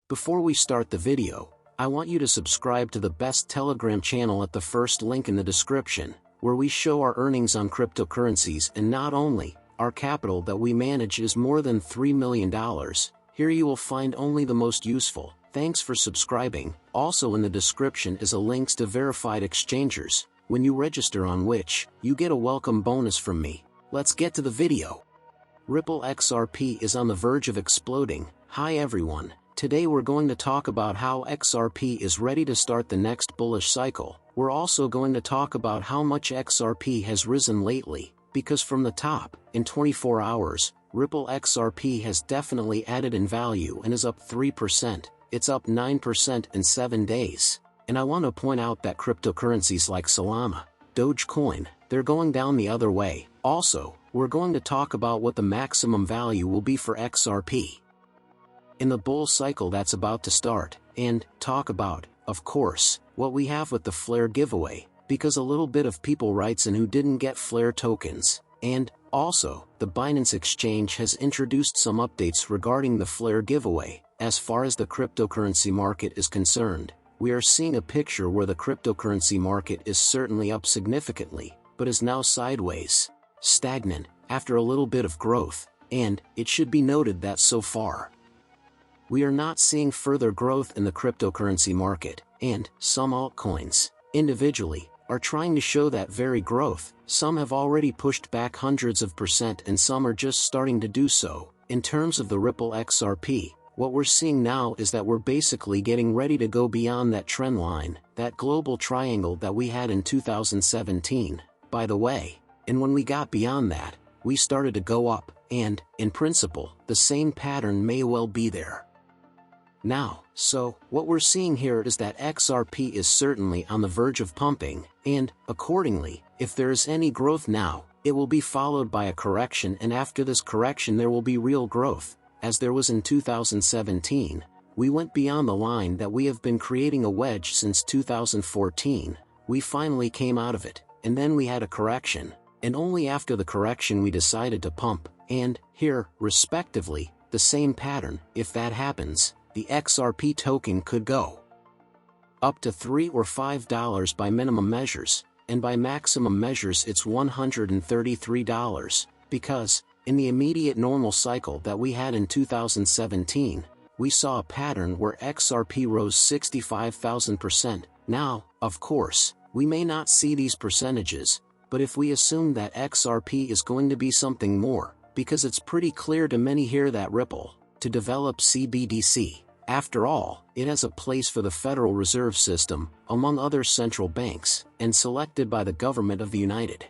Before we start the video, I want you to subscribe to the best Telegram channel at the first link in the description, where we show our earnings on cryptocurrencies, and not only, our capital that we manage is more than $3 million. Here you will find only the most useful. Thanks for subscribing. Also in the description is a links to verified exchangers, when you register on which, you get a welcome bonus from me. Let's get to the video. Ripple XRP is on the verge of exploding. Hi everyone, today we're going to talk about how XRP is ready to start the next bullish cycle. We're also going to talk about how much XRP has risen lately, because from the top, in 24 hours, Ripple XRP has definitely added in value and is up 3%. It's up 9% in 7 days. And I want to point out that cryptocurrencies like Solana, Dogecoin, they're going down the other way. Also, we're going to talk about what the maximum value will be for XRP in the bull cycle that's about to start, and talk about, of course, what we have with the Flare giveaway, because a little bit of people writes in who didn't get Flare tokens, and also, the Binance exchange has introduced some updates regarding the Flare giveaway. As far as the cryptocurrency market is concerned, we are seeing a picture where the cryptocurrency market is certainly up significantly, but is now sideways, stagnant, after a little bit of growth, and it should be noted that so far, we are not seeing further growth in the cryptocurrency market, and some altcoins, individually, are trying to show that very growth. Some have already pushed back hundreds of percent and some are just starting to do so. In terms of the Ripple XRP, what we're seeing now is that we're basically getting ready to go beyond that trend line, that global triangle that we had in 2017, by the way. And when we got beyond that, we started to go up, and, in principle, the same pattern may well be there now. So, what we're seeing here is that XRP is certainly on the verge of pumping, and, accordingly, if there is any growth now, it will be followed by a correction, and after this correction there will be real growth, as there was in 2017. We went beyond the line that we have been creating a wedge since 2014, we finally came out of it, and then we had a correction, and only after the correction we decided to pump, and, here, respectively, the same pattern. If that happens, the XRP token could go up to $3 or $5 by minimum measures, and by maximum measures it's $133, because, in the immediate normal cycle that we had in 2017, we saw a pattern where XRP rose 65,000%. Now, of course, we may not see these percentages, but if we assume that XRP is going to be something more, because it's pretty clear to many here that Ripple, to develop CBDC, after all, it has a place for the Federal Reserve System, among other central banks, and selected by the government of the United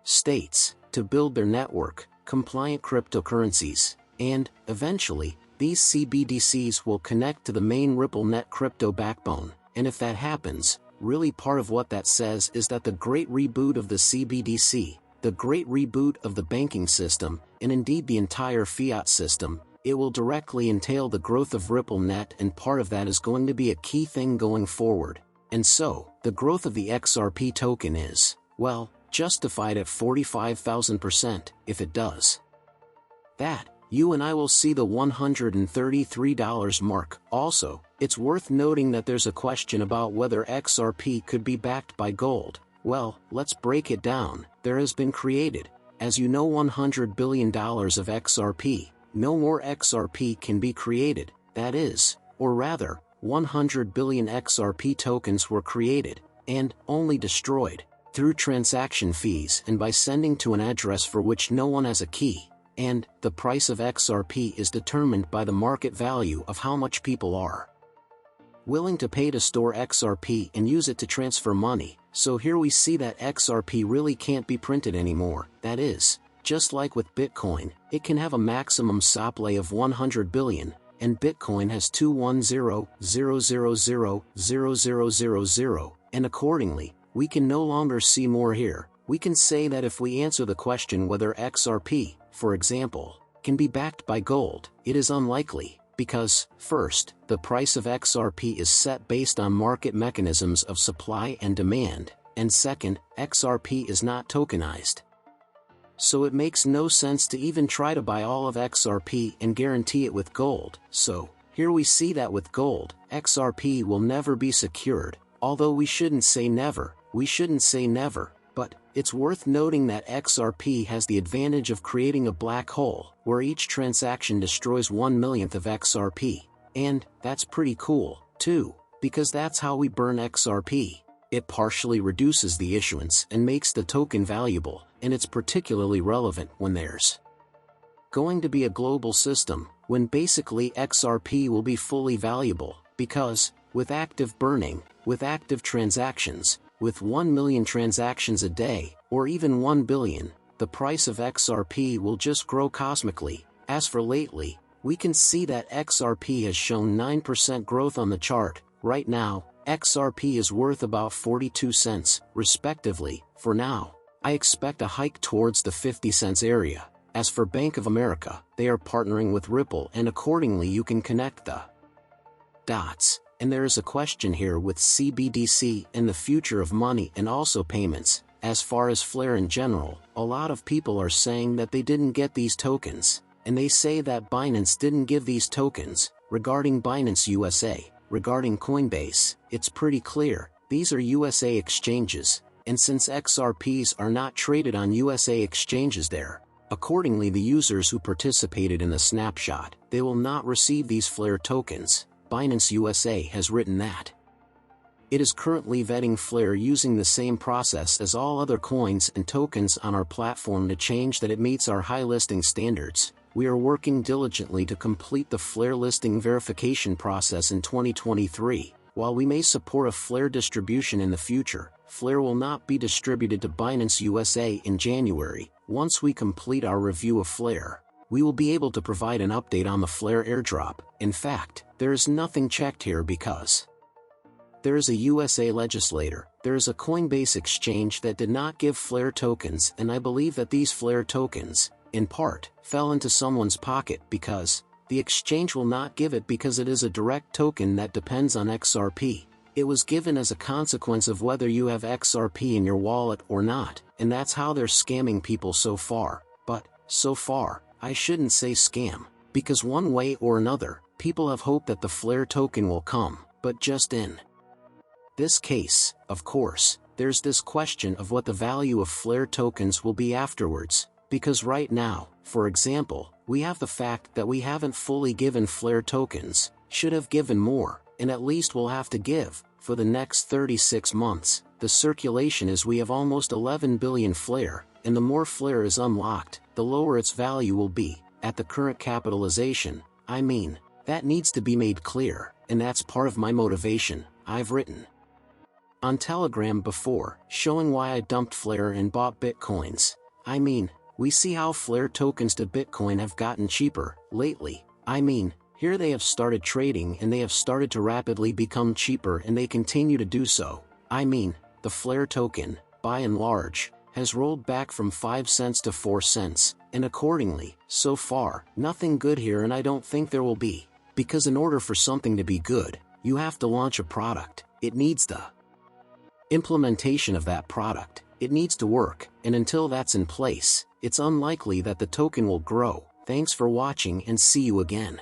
States, to build their network, compliant cryptocurrencies, and, eventually, these CBDCs will connect to the main Ripple net crypto backbone, and if that happens, really part of what that says is that the great reboot of the CBDC, the great reboot of the banking system, and indeed the entire fiat system, it will directly entail the growth of RippleNet, and part of that is going to be a key thing going forward. And so, the growth of the XRP token is, well, justified at 45,000% if it does that. You and I will see the $133 mark. Also, it's worth noting that there's a question about whether XRP could be backed by gold. Well, let's break it down. There has been created, as you know, $100 billion of XRP. No more XRP can be created, that is, or rather, 100 billion XRP tokens were created, and only destroyed, through transaction fees and by sending to an address for which no one has a key, and the price of XRP is determined by the market value of how much people are willing to pay to store XRP and use it to transfer money. So here we see that XRP really can't be printed anymore, that is, just like with Bitcoin, it can have a maximum supply of 100 billion, and Bitcoin has 210,000,000,000, and accordingly, we can no longer see more here. We can say that if we answer the question whether XRP, for example, can be backed by gold, it is unlikely, because, first, the price of XRP is set based on market mechanisms of supply and demand, and second, XRP is not tokenized. So it makes no sense to even try to buy all of XRP and guarantee it with gold. So, Here we see that with gold, XRP will never be secured, although we shouldn't say never, but it's worth noting that XRP has the advantage of creating a black hole, where each transaction destroys 1/1,000,000th of XRP, and that's pretty cool, too, because that's how we burn XRP. It partially reduces the issuance and makes the token valuable, and it's particularly relevant when there's going to be a global system, when basically XRP will be fully valuable, because, with active burning, with active transactions, with 1,000,000 transactions a day, or even 1 billion, the price of XRP will just grow cosmically. As for lately, we can see that XRP has shown 9% growth on the chart. Right now, XRP is worth about 42 cents, respectively. For now, I expect a hike towards the 50 cents area. As for Bank of America, they are partnering with Ripple, and accordingly you can connect the dots. And there is a question here with CBDC and the future of money and also payments. As far as Flare in general, a lot of people are saying that they didn't get these tokens, and they say that Binance didn't give these tokens. Regarding Binance USA, regarding Coinbase, it's pretty clear, these are USA exchanges, and since XRPs are not traded on USA exchanges there, accordingly the users who participated in the snapshot, they will not receive these Flare tokens. Binance USA has written that it is currently vetting Flare using the same process as all other coins and tokens on our platform to change that it meets our high listing standards. We are working diligently to complete the Flare listing verification process in 2023. While we may support a Flare distribution in the future, Flare will not be distributed to Binance USA in January. Once we complete our review of Flare, we will be able to provide an update on the Flare airdrop. In fact, there is nothing checked here because there is a USA legislator, there is a Coinbase exchange that did not give Flare tokens, and I believe that these Flare tokens, in part, fell into someone's pocket because the exchange will not give it because it is a direct token that depends on XRP. It was given as a consequence of whether you have XRP in your wallet or not, and that's how they're scamming people so far. But, so far, I shouldn't say scam, because one way or another, people have hope that the Flare token will come, but just in this case, of course, there's this question of what the value of Flare tokens will be afterwards, because right now, for example, we have the fact that we haven't fully given Flare tokens, should have given more, and at least we'll have to give, for the next 36 months, the circulation is we have almost 11 billion Flare, and the more Flare is unlocked, the lower its value will be, at the current capitalization. I mean, that needs to be made clear, and that's part of my motivation. I've written on Telegram before, showing why I dumped Flare and bought Bitcoins. I mean, we see how Flare tokens to Bitcoin have gotten cheaper, lately. I mean, here they have started trading and they have started to rapidly become cheaper and they continue to do so. I mean, the Flare token, by and large, has rolled back from 5 cents to 4 cents, and accordingly, so far, nothing good here, and I don't think there will be. Because in order for something to be good, you have to launch a product, it needs the implementation of that product, it needs to work, and until that's in place, it's unlikely that the token will grow. Thanks for watching and see you again.